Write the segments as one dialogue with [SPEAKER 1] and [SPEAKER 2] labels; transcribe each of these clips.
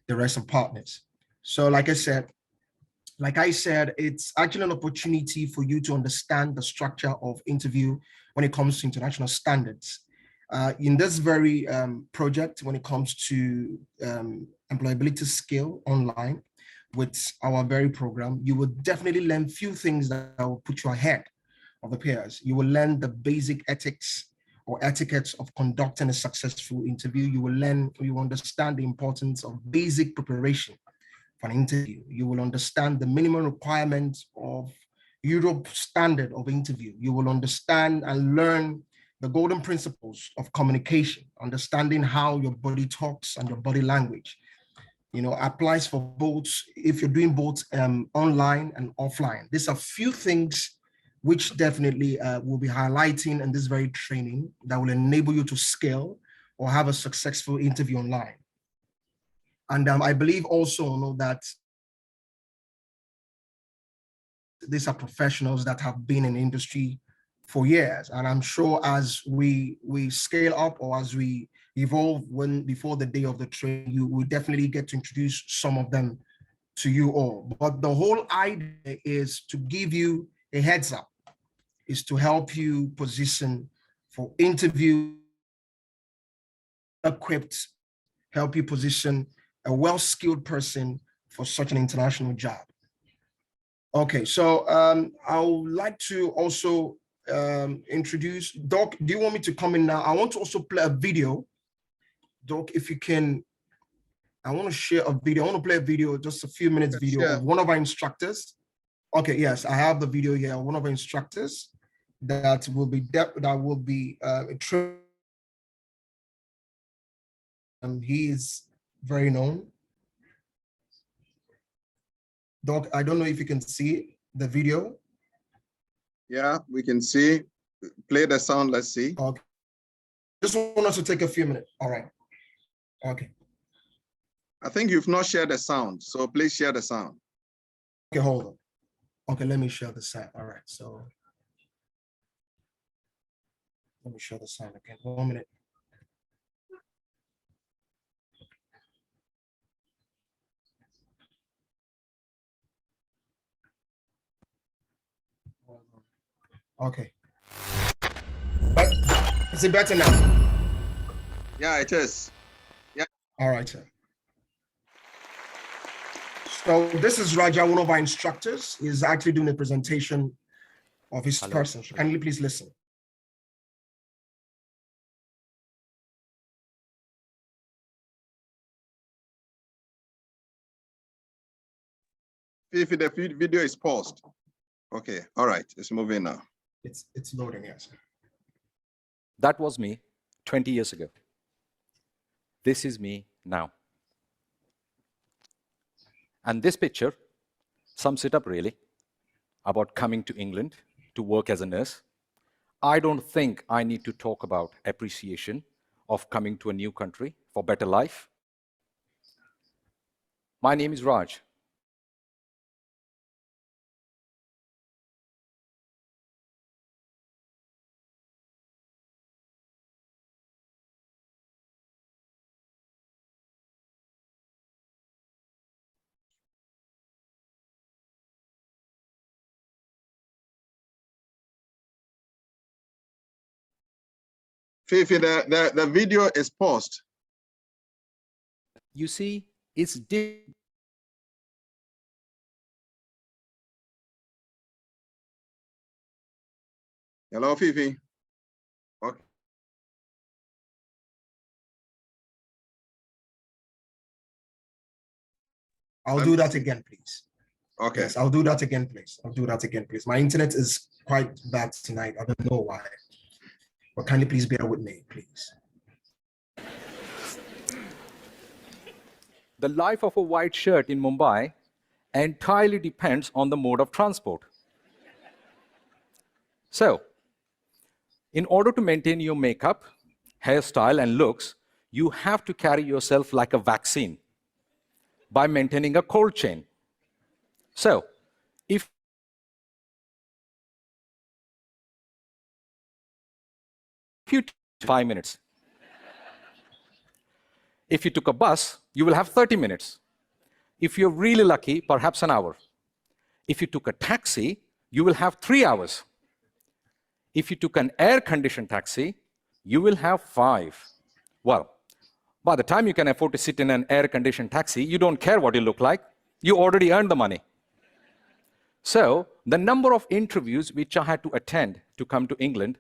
[SPEAKER 1] the rest of partners. So like I said, it's actually an opportunity for you to understand the structure of interview when it comes to international standards. In this very project, when it comes to employability skill online with our very program, you will definitely learn few things that will put you ahead of the peers. You will learn the basic ethics or etiquettes of conducting a successful interview. You will understand the importance of basic preparation for an interview. You will understand the minimum requirements of Europe standard of interview. You will understand and learn the golden principles of communication, understanding how your body talks and your body language, applies for both if you're doing both online and offline. These are few things which definitely will be highlighting in this very training that will enable you to scale or have a successful interview online. And I believe also that these are professionals that have been in the industry for years. And I'm sure as we scale up or as we evolve before the day of the training, you will definitely get to introduce some of them to you all. But the whole idea is to give you a heads up, is to help you position for interview equipped, help you position a well-skilled person for such an international job. Okay, so I would like to also introduce, Doc, do you want me to come in now? I want to also play a video. Doc, if you can, I want to share a video. I want to play a video, just a few minutes video of one of our instructors. Okay, yes, I have the video here. One of our instructors that will be he is very known. Doc, I don't know if you can see the video.
[SPEAKER 2] Yeah, we can see. Play the sound, let's see.
[SPEAKER 1] Okay. Just want us to take a few minutes. All right. Okay.
[SPEAKER 2] I think you've not shared the sound, so please share the sound.
[SPEAKER 1] Okay, hold on. Okay, let me share the sound. All right, so let me share the sound again. 1 minute. Okay. But is it better now?
[SPEAKER 2] Yeah, it is. Yeah.
[SPEAKER 1] All right, sir. So this is Raja, one of our instructors. He's actually doing a presentation of his person. So kindly please listen.
[SPEAKER 2] If the video is paused. Okay, all right, it's moving now.
[SPEAKER 1] It's loading, yes.
[SPEAKER 3] That was me 20 years ago. This is me now. And this picture sums it up really about coming to England to work as a nurse. I don't think I need to talk about appreciation of coming to a new country for better life. My name is Raj.
[SPEAKER 2] Fifi, the video is paused.
[SPEAKER 3] You see, it's different.
[SPEAKER 2] Hello, Fifi. Okay.
[SPEAKER 1] I'll do that again, please.
[SPEAKER 2] Okay.
[SPEAKER 1] Yes, I'll do that again, please. I'll do that again, please. My internet is quite bad tonight. I don't know why. But kindly please bear with me, please.
[SPEAKER 3] The life of a white shirt in Mumbai entirely depends on the mode of transport. So, in order to maintain your makeup, hairstyle, and looks, you have to carry yourself like a vaccine by maintaining a cold chain. So, if you 5 minutes, If you took a bus, you will have 30 minutes. If you're really lucky, perhaps an hour. If you took a taxi, you will have 3 hours. If you took an air-conditioned taxi, you will have 5. Well, by the time you can afford to sit in an air-conditioned taxi, you don't care what you look like. You already earned the money. So, the number of interviews which I had to attend to come to England,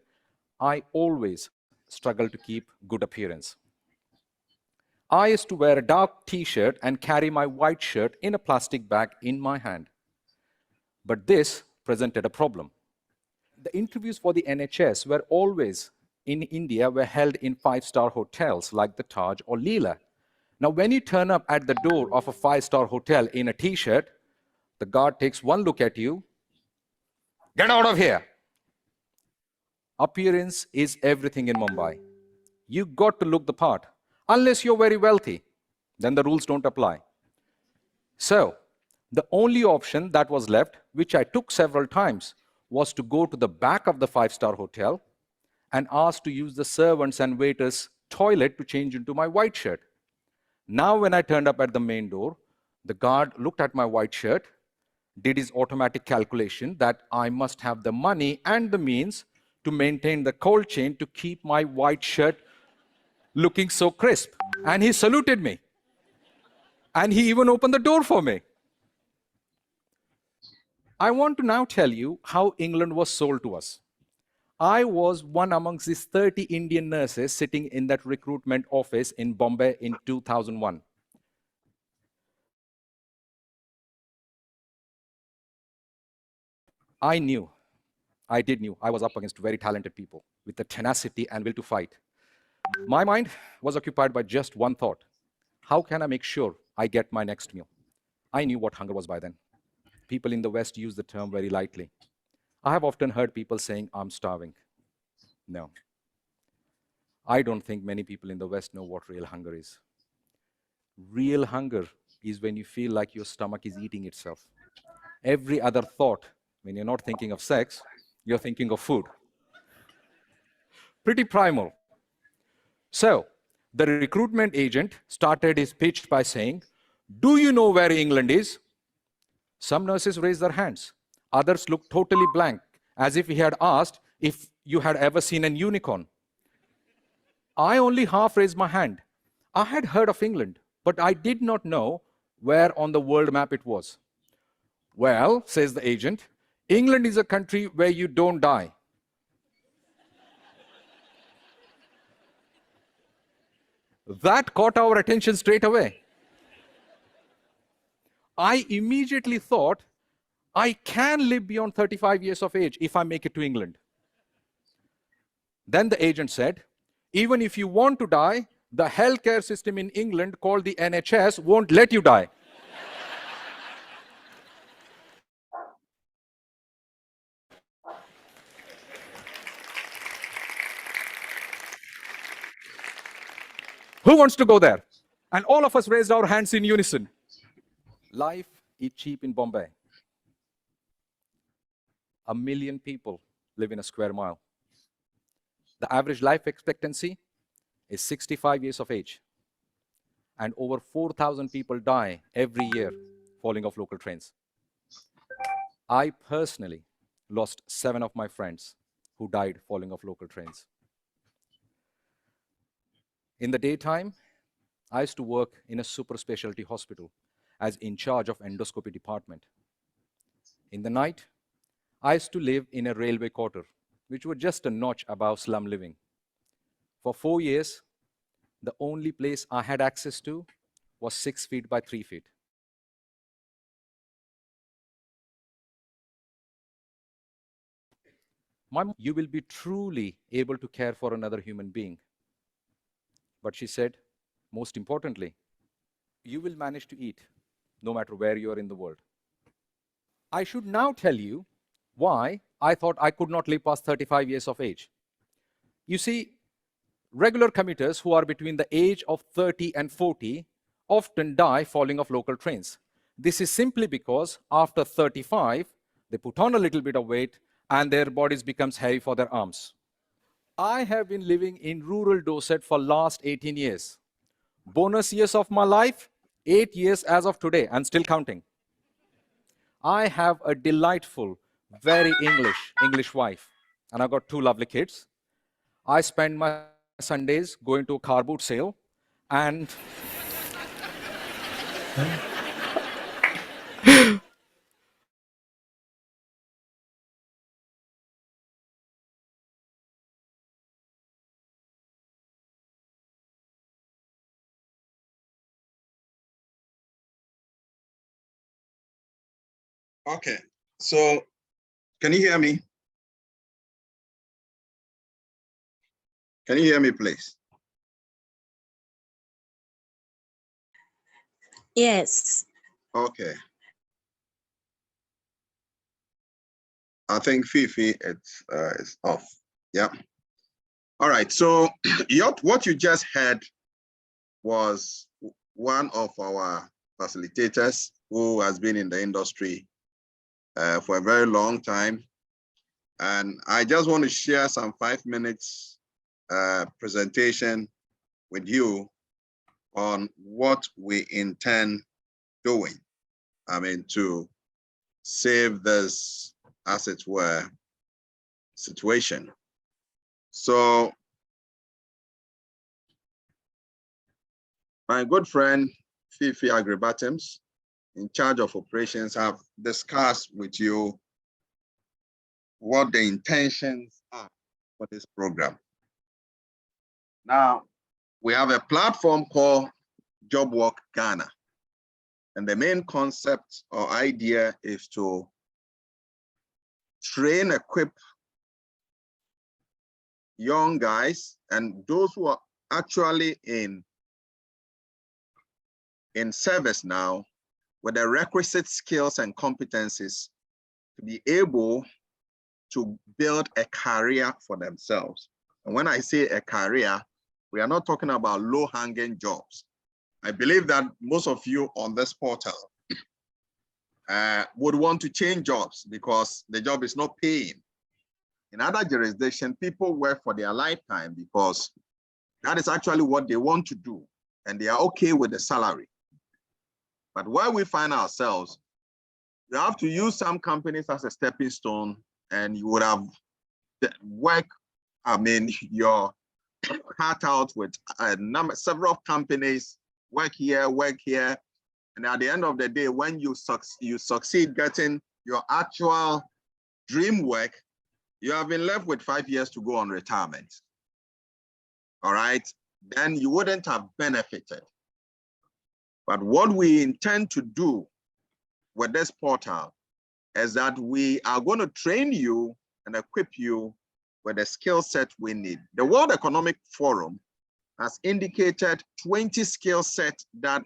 [SPEAKER 3] I always struggled to keep good appearance. I used to wear a dark t-shirt and carry my white shirt in a plastic bag in my hand. But this presented a problem. The interviews for the NHS were always in India were held in 5-star hotels like the Taj or Leela. Now, when you turn up at the door of a 5-star hotel in a t-shirt, the guard takes one look at you. Get out of here. Appearance is everything in Mumbai. You got to look the part. Unless you're very wealthy, then the rules don't apply. So, the only option that was left, which I took several times, was to go to the back of the 5-star hotel and ask to use the servants and waiters' toilet to change into my white shirt. Now, when I turned up at the main door, the guard looked at my white shirt, did his automatic calculation that I must have the money and the means to maintain the cold chain to keep my white shirt looking so crisp. And he saluted me. And he even opened the door for me. I want to now tell you how England was sold to us. I was one amongst these 30 Indian nurses sitting in that recruitment office in Bombay in 2001. I knew I was up against very talented people with the tenacity and will to fight. My mind was occupied by just one thought. How can I make sure I get my next meal? I knew what hunger was by then. People in the West use the term very lightly. I have often heard people saying, I'm starving. No. I don't think many people in the West know what real hunger is. Real hunger is when you feel like your stomach is eating itself. Every other thought, when you're not thinking of sex, you're thinking of food. Pretty primal. So, the recruitment agent started his pitch by saying, do you know where England is? Some nurses raised their hands. Others looked totally blank, as if he had asked if you had ever seen an unicorn. I only half raised my hand. I had heard of England, but I did not know where on the world map it was. Well, says the agent, England is a country where you don't die. That caught our attention straight away. I immediately thought, I can live beyond 35 years of age if I make it to England. Then the agent said, even if you want to die, the healthcare system in England called the NHS won't let you die. Who wants to go there? And all of us raised our hands in unison. Life is cheap in Bombay. 1 million people live in a square mile. The average life expectancy is 65 years of age. And over 4,000 people die every year falling off local trains. I personally lost 7 of my friends who died falling off local trains. In the daytime, I used to work in a super specialty hospital as in charge of endoscopy department. In the night, I used to live in a railway quarter, which were just a notch above slum living. For 4 years, the only place I had access to was 6 feet by 3 feet. My mom, you will be truly able to care for another human being. But she said, most importantly, you will manage to eat no matter where you are in the world. I should now tell you why I thought I could not live past 35 years of age. You see, regular commuters who are between the age of 30 and 40 often die falling off local trains. This is simply because after 35, they put on a little bit of weight and their bodies becomes heavy for their arms. I have been living in rural Dorset for last 18 years. Bonus years of my life, 8 years as of today, and still counting. I have a delightful, very English wife, and I've got 2 lovely kids. I spend my Sundays going to a car boot sale, and
[SPEAKER 2] Okay, so can you hear me? Can you hear me, please?
[SPEAKER 4] Yes.
[SPEAKER 2] Okay. I think Fifi, it's off. Yeah. All right. So what you just heard was one of our facilitators who has been in the industry for a very long time. And I just want to share some 5 minutes presentation with you on what we intend doing. I mean, to save this, as it were, situation. So my good friend, Fifi Agribatims, in charge of operations, have discussed with you what the intentions are for this program. Now, we have a platform called Job Work Ghana. And the main concept or idea is to train, equip young guys and those who are actually in service now with the requisite skills and competencies to be able to build a career for themselves. And when I say a career, we are not talking about low-hanging jobs. I believe that most of you on this portal would want to change jobs because the job is not paying. In other jurisdictions, people work for their lifetime because that is actually what they want to do, and they are okay with the salary. But where we find ourselves, you have to use some companies as a stepping stone, and you would have worked, I mean, your heart out with several companies, work here, and at the end of the day, when you succeed getting your actual dream work, you have been left with 5 years to go on retirement. All right, then you wouldn't have benefited. But what we intend to do with this portal is that we are going to train you and equip you with the skill set we need. The World Economic Forum has indicated 20 skill sets that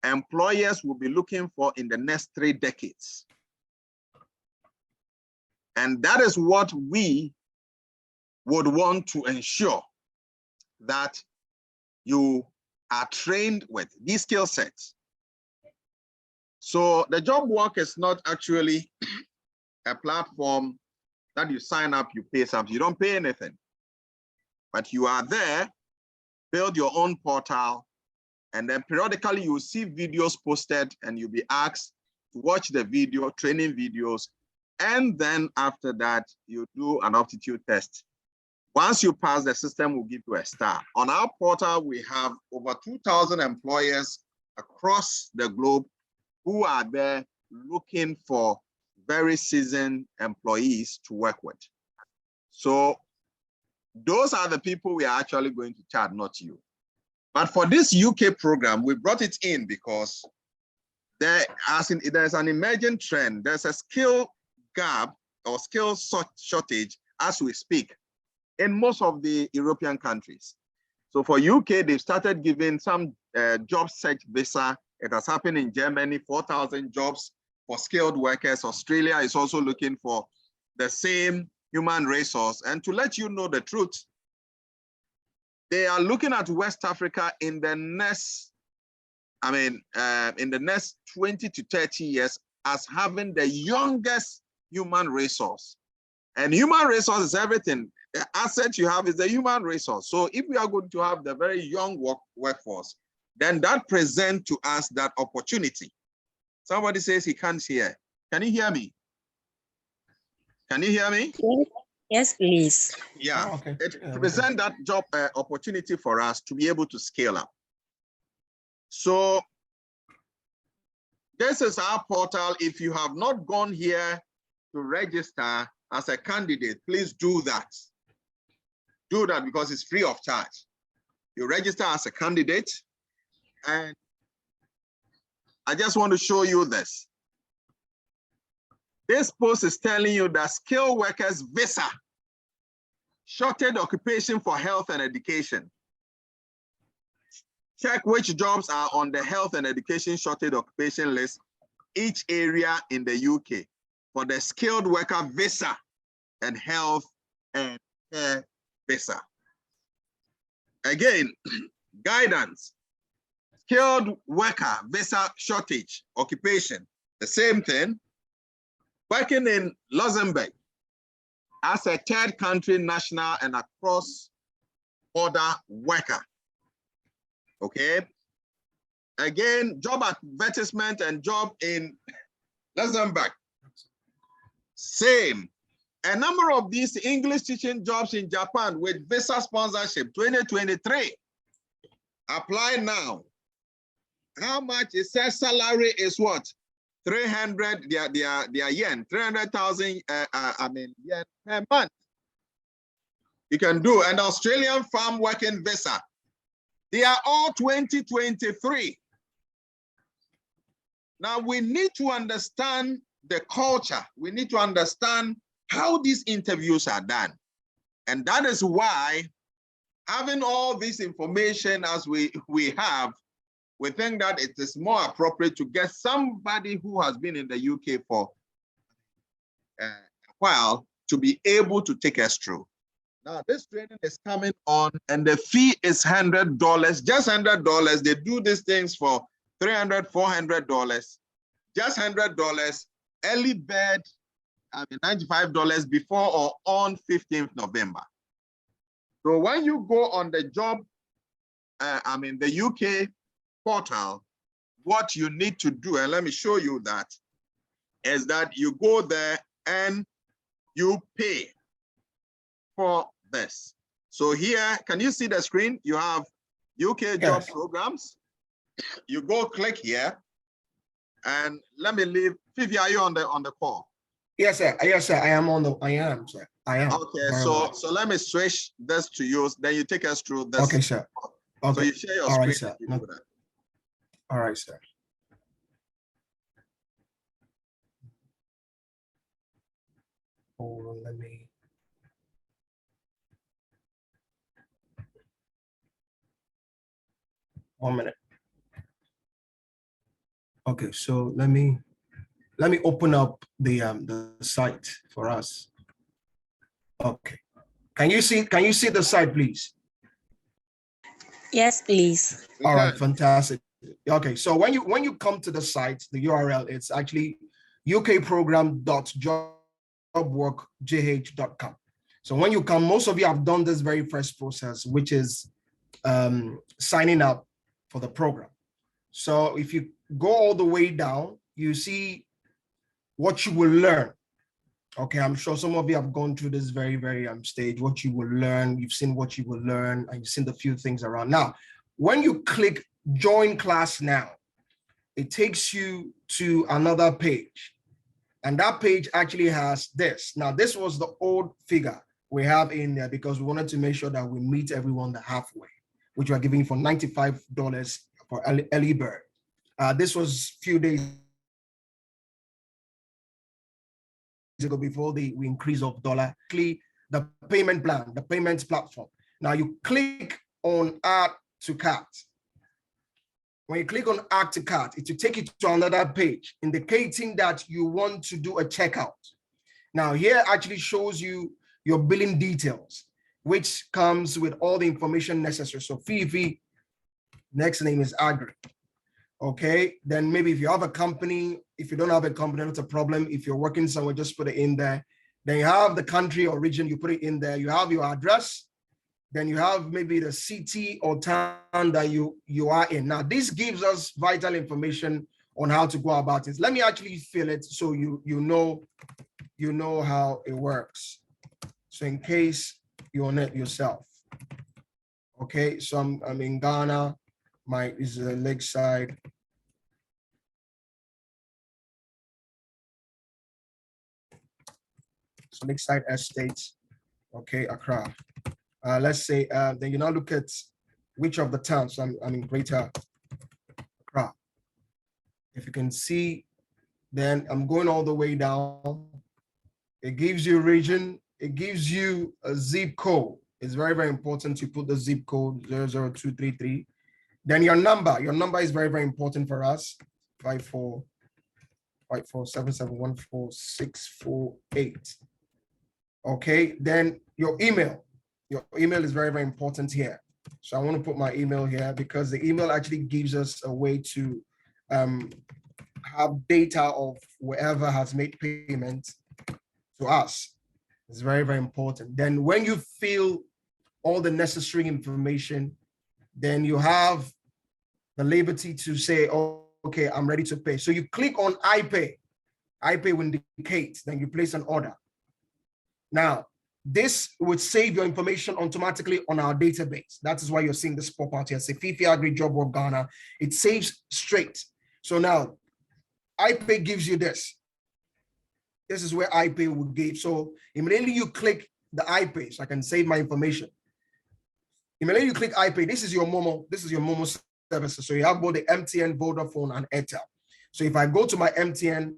[SPEAKER 2] employers will be looking for in the next 3 decades. And that is what we would want to ensure that you are trained with these skill sets. So the job work is not actually a platform that you sign up, you pay something, you don't pay anything. But you are there, build your own portal, and then periodically you will see videos posted and you'll be asked to watch the video, training videos. And then after that, you do an aptitude test. Once you pass, the system will give you a star. On our portal, we have over 2,000 employers across the globe who are there looking for very seasoned employees to work with. So those are the people we are actually going to charge, not you. But for this UK program, we brought it in because there's an emerging trend. There's a skill gap or skill shortage as we speak in most of the European countries. So for UK, they've started giving some job search visa. It has happened in Germany, 4,000 jobs for skilled workers. Australia is also looking for the same human resource. And to let you know the truth, they are looking at West Africa in the next, in the next 20 to 30 years as having the youngest human resource. And human resource is everything. The asset you have is the human resource. So if we are going to have the very young workforce, then that presents to us that opportunity. Somebody says he can't hear. Can you hear me? Can you hear me?
[SPEAKER 4] Yes, please.
[SPEAKER 2] Yeah,
[SPEAKER 1] Oh, okay.
[SPEAKER 2] it
[SPEAKER 1] Yeah,
[SPEAKER 2] presents that job opportunity for us to be able to scale up. So this is our portal. If you have not gone here to register as a candidate, please do that. Do that because it's free of charge. You register as a candidate, and I just want to show you this. This post is telling you that skilled workers visa, shortage occupation for health and education. Check which jobs are on the health and education shortage occupation list, each area in the UK for the skilled worker visa and health and care visa. Again, guidance, skilled worker visa shortage occupation, the same thing. Working in Luxembourg as a third country national and a cross-border worker. Okay. Again, job advertisement and job in Luxembourg. Same. A number of these English teaching jobs in Japan with visa sponsorship 2023. Apply now. How much it says salary is what? 300, their yen, 300,000 yen per month. You can do an Australian farm working visa. They are all 2023. Now we need to understand the culture. We need to understand how these interviews are done. And that is why having all this information as we have, we think that it is more appropriate to get somebody who has been in the UK for a while to be able to take us through. Now, this training is coming on and the fee is $100, just $100. They do these things for $300, $400, just $100, early bird, $95 before or on 15th November. So when you go on the job, the UK portal, what you need to do, and let me show you that, is that you go there and you pay for this. So here, can you see the screen? You have UK job programs. You go click here, and let me leave. Fifi, are you on the call?
[SPEAKER 1] Yes, sir. Yes, sir. I am, sir. I am.
[SPEAKER 2] Okay, so let me switch this to you. Then you take us through this.
[SPEAKER 1] Okay, sir. Okay.
[SPEAKER 2] So you share your
[SPEAKER 1] All
[SPEAKER 2] screen.
[SPEAKER 1] right, sir. No. All right, sir. Hold on, let me. One minute. Okay, so let me open up the site for us. Okay. Can you see the site, please?
[SPEAKER 4] Yes, please.
[SPEAKER 1] All right, fantastic. Okay, so when you come to the site, the URL, it's actually ukprogram.jobworkjh.com. So when you come, most of you have done this very first process, which is signing up for the program. So if you go all the way down, you see what you will learn. Okay, I'm sure some of you have gone through this very, very stage, what you will learn. You've seen what you will learn, and you've seen the few things around. Now, when you click join class now, it takes you to another page. And that page actually has this. Now, this was the old figure we have in there because we wanted to make sure that we meet everyone the halfway, which we are giving for $95 for early bird. This was a few days ago before we increase of dollar. The payment plan, the payments platform. Now you click on add to cart. When you click on add to cart, it will take you to another page indicating that you want to do a checkout. Now here actually shows you your billing details, which comes with all the information necessary. So Fifi, next name is Agri. Okay, then maybe if you have a company, if you don't have a company, that's a problem. If you're working somewhere, just put it in there. Then you have the country or region, you put it in there. You have your address, Then you have maybe the city or town that you are in. Now, this gives us vital information on how to go about it. Let me actually fill it so you know how it works. So in case you're on it yourself. Okay, so I'm in Ghana. This is a lakeside. So lakeside estates. Okay, Accra. Let's say then you now look at which of the towns. I'm in Greater Accra. If you can see, then I'm going all the way down. It gives you a region. It gives you a zip code. It's very, very important to put the zip code 00233. Then your number is very, very important for us. 5477144648. Okay, then your email. Your email is very, very important here. So I want to put my email here because the email actually gives us a way to have data of whoever has made payment to us. It's very, very important. Then when you fill all the necessary information, then you have the liberty to say, oh, okay, I'm ready to pay. So you click on I pay. I pay will indicate, then you place an order. Now, this would save your information automatically on our database. That is why you're seeing this pop out here. Say Fifi Agri Job Work Ghana. It saves straight. So now, iPay gives you this. This is where iPay will give. So immediately you click the iPay, so I can save my information. Immediately you click iPay. This is your Momo. This is your Momo services. So you have both the MTN, Vodafone, and Airtel. So if I go to my MTN,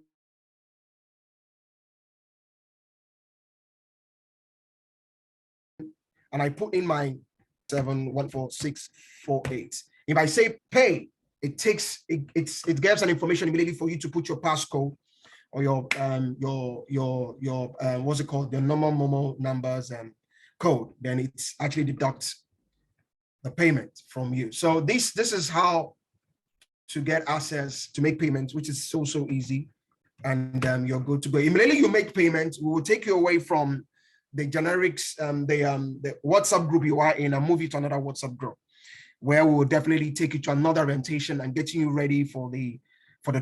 [SPEAKER 1] and I put in my 714648. If I say pay, it takes it gives an information immediately for you to put your passcode or your what's it called, your normal Momo numbers and code. Then it's actually deducts the payment from you. So this is how to get access to make payments, which is so easy, and you're good to go. Immediately you make payments, we will take you away from the generics, the WhatsApp group you are in, and move you to another WhatsApp group, where we will definitely take you to another orientation and getting you ready for the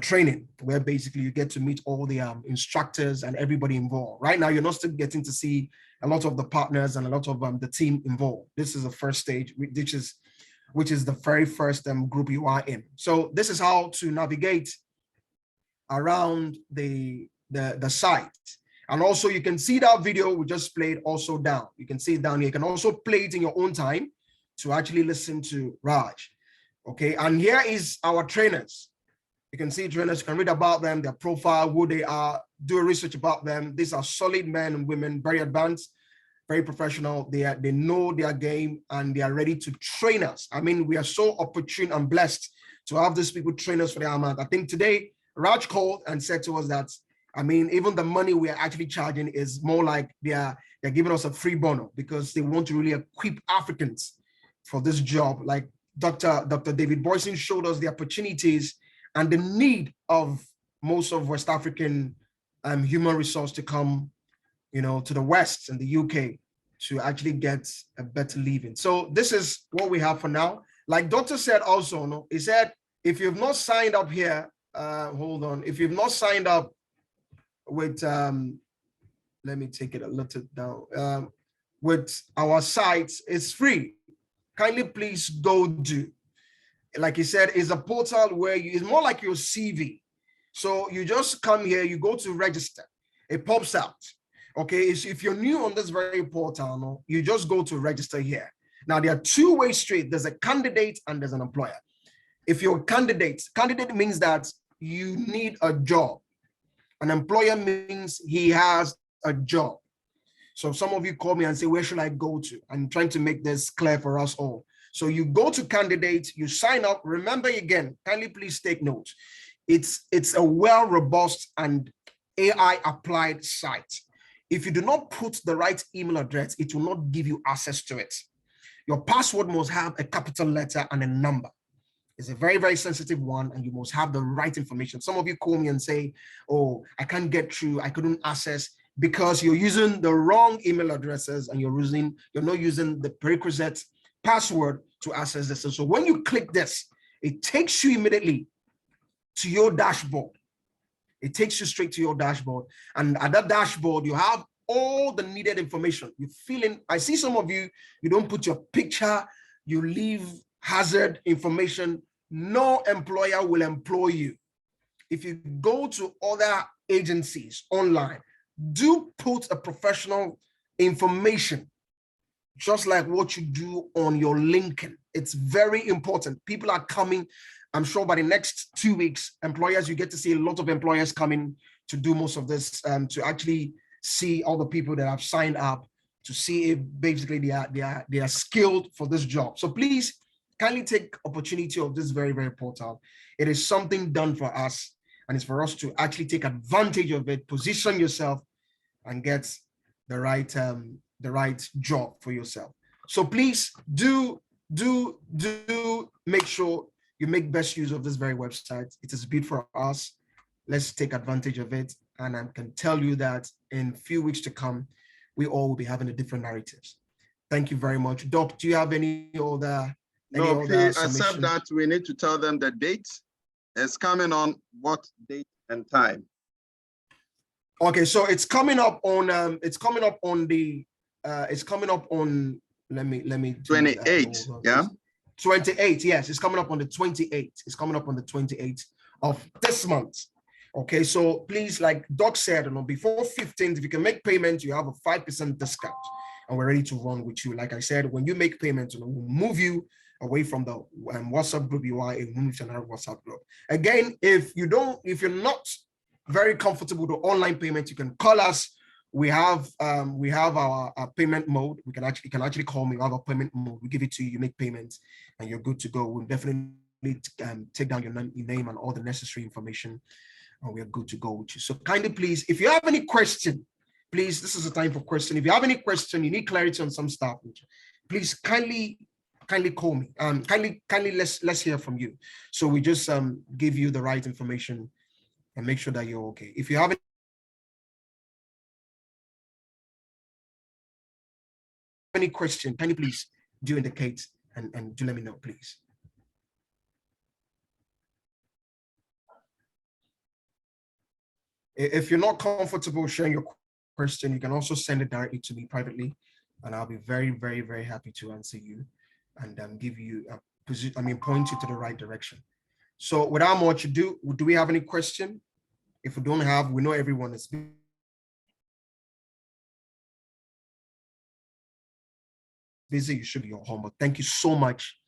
[SPEAKER 1] training, where basically you get to meet all the instructors and everybody involved. Right now, you're not still getting to see a lot of the partners and a lot of the team involved. This is the first stage, which is the very first group you are in. So this is how to navigate around the site. And also you can see that video we just played also down. You can see it down here. You can also play it in your own time to actually listen to Raj. Okay, and here is our trainers. You can see trainers, you can read about them, their profile, who they are, do research about them. These are solid men and women, very advanced, very professional. They know their game and they are ready to train us. I mean, we are so opportune and blessed to have these people train us for their amount. I think today Raj called and said to us that, I mean, even the money we are actually charging is more like they're giving us a free bono because they want to really equip Africans for this job. Like Dr. David Boison showed us the opportunities and the need of most of West African human resource to come, to the West and the UK to actually get a better living. So this is what we have for now. Like Doctor said also, he said, if you've not signed up here, hold on. If you've not signed up with, let me take it a little down, with our sites, it's free. Kindly please go do. Like he said, it's a portal where it's more like your CV. So you just come here, you go to register, it pops out. Okay, if you're new on this very portal, you just go to register here. Now there are two-way street. There's a candidate and there's an employer. If you're a candidate means that you need a job. An employer means he has a job. So some of you call me and say, where should I go to? I'm trying to make this clear for us all. So you go to candidate, you sign up. Remember again, kindly please take note. It's a well robust and AI applied site. If you do not put the right email address, it will not give you access to it. Your password must have a capital letter and a number. It's a very, very sensitive one, and you must have the right information. Some of you call me and say, oh, I can't get through, I couldn't access. because you're using the wrong email addresses and you're not using the prerequisite password to access this. And so when you click this, it takes you immediately to your dashboard. It takes you straight to your dashboard. And at that dashboard, you have all the needed information. You I see some of you, you don't put your picture, you leave hazard information. No employer will employ you. If you go to other agencies online, do put a professional information, just like what you do on your LinkedIn. It's very important. People are coming. I'm sure by the next 2 weeks, employers, you get to see a lot of employers coming to do most of this, to actually see all the people that have signed up, to see if basically they are skilled for this job. So please kindly take opportunity of this very, very portal. It is something done for us, and it's for us to actually take advantage of it, position yourself, and get the right job for yourself. So please do make sure you make best use of this very website. It is built for us. Let's take advantage of it. And I can tell you that in a few weeks to come, we all will be having a different narratives. Thank you very much. Doc, do you have any other?
[SPEAKER 2] No, except that we need to tell them the date. It's coming on what date and time?
[SPEAKER 1] Okay, so it's coming up on let me
[SPEAKER 2] 28, yeah?
[SPEAKER 1] 28, yes, it's coming up on the 28th. It's coming up on the 28th of this month. Okay, so please, like Doc said, before 15th, if you can make payments, you have a 5% discount, and we're ready to run with you. Like I said, when you make payments, we'll move you away from the WhatsApp group you are in, move to another WhatsApp group. Again, if you're not very comfortable with online payments, you can call us. We have our payment mode. You can actually call me. We have a payment mode. We give it to you. You make payments, and you're good to go. We'll definitely take down your name and all the necessary information, and we are good to go with you. So kindly, please, if you have any question, please, this is the time for question. If you have any question, you need clarity on some stuff, please kindly call me. Kindly let's hear from you. So we just give you the right information and make sure that you're okay. If you have any question, can you please do indicate and do let me know, please. If you're not comfortable sharing your question, you can also send it directly to me privately, and I'll be very, very, very happy to answer you and give you point you to the right direction. So without much ado, do we have any question? If we don't have, we know everyone is busy. You should be at home, but thank you so much,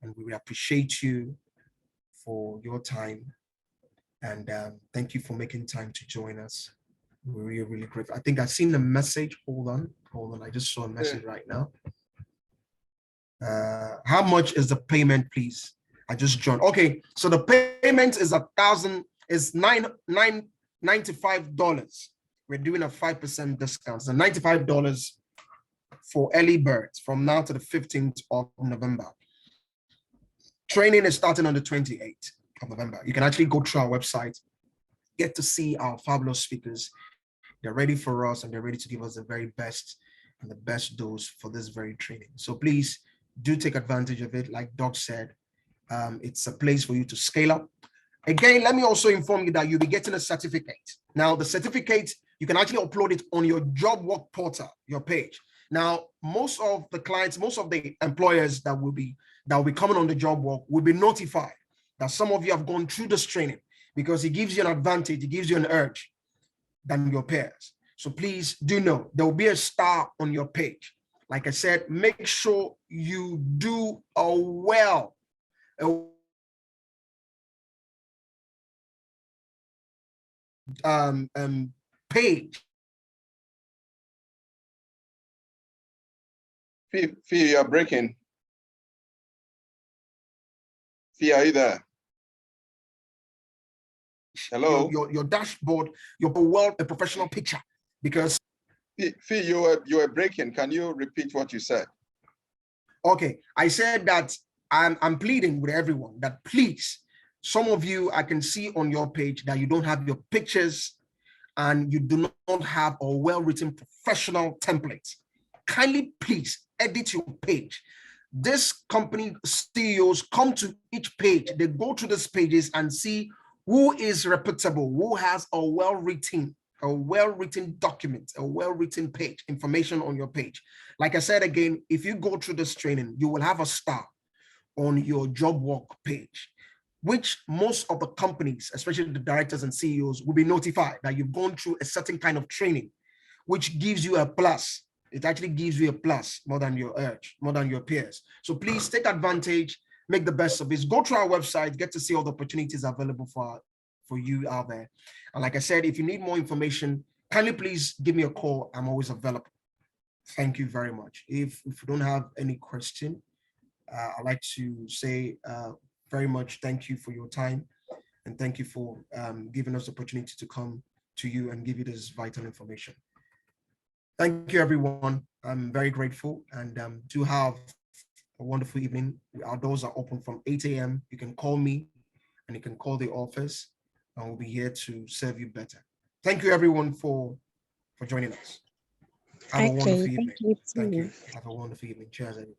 [SPEAKER 1] and we appreciate you for your time, and thank you for making time to join us. We're really, really grateful. I think I've seen the message. Hold on. I just saw a message right now. How much is the payment, please? I just joined. Okay, so the payment is $95. We're doing a 5% discount. So $95 for early birds from now to the 15th of November. Training is starting on the 28th of November. You can actually go through our website, get to see our fabulous speakers. They're ready for us, and they're ready to give us the very best and the best dose for this very training. So please do take advantage of it. Like Doc said, it's a place for you to scale up. Again, let me also inform you that you'll be getting a certificate. Now, the certificate, you can actually upload it on your job work portal, your page. Now, most of the clients, most of the employers that will be coming on the job work will be notified that some of you have gone through this training, because it gives you an advantage, it gives you an edge than your peers. So please do know there will be a star on your page. Like I said, make sure you do a page.
[SPEAKER 2] Fee, you're breaking. Fee, are you there? Hello.
[SPEAKER 1] Your dashboard, your world, a professional picture, because
[SPEAKER 2] Fee, you were breaking. Can you repeat what you said?
[SPEAKER 1] Okay, I said that I'm pleading with everyone that please, some of you I can see on your page that you don't have your pictures and you do not have a well-written professional template, kindly please edit your page. This company CEOs come to each page, they go through these pages and see who is reputable, who has a well-written document, a well-written page, information on your page. Like I said again, if you go through this training, you will have a star on your job work page, which most of the companies, especially the directors and CEOs, will be notified that you've gone through a certain kind of training, which gives you a plus. It actually gives you a plus more than your peers. So please take advantage, make the best of it. Go to our website, get to see all the opportunities available for you out there. And like I said, if you need more information, kindly please give me a call. I'm always available. Thank you very much. If you don't have any question, I'd like to say very much thank you for your time, and thank you for giving us the opportunity to come to you and give you this vital information. Thank you, everyone. I'm very grateful, and do have a wonderful evening. Our doors are open from 8 a.m. You can call me and you can call the office, and we'll be here to serve you better. Thank you, everyone, for joining us. Have a wonderful evening.
[SPEAKER 4] Thank you too.
[SPEAKER 1] Thank you. Have a wonderful evening. Cheers, everyone.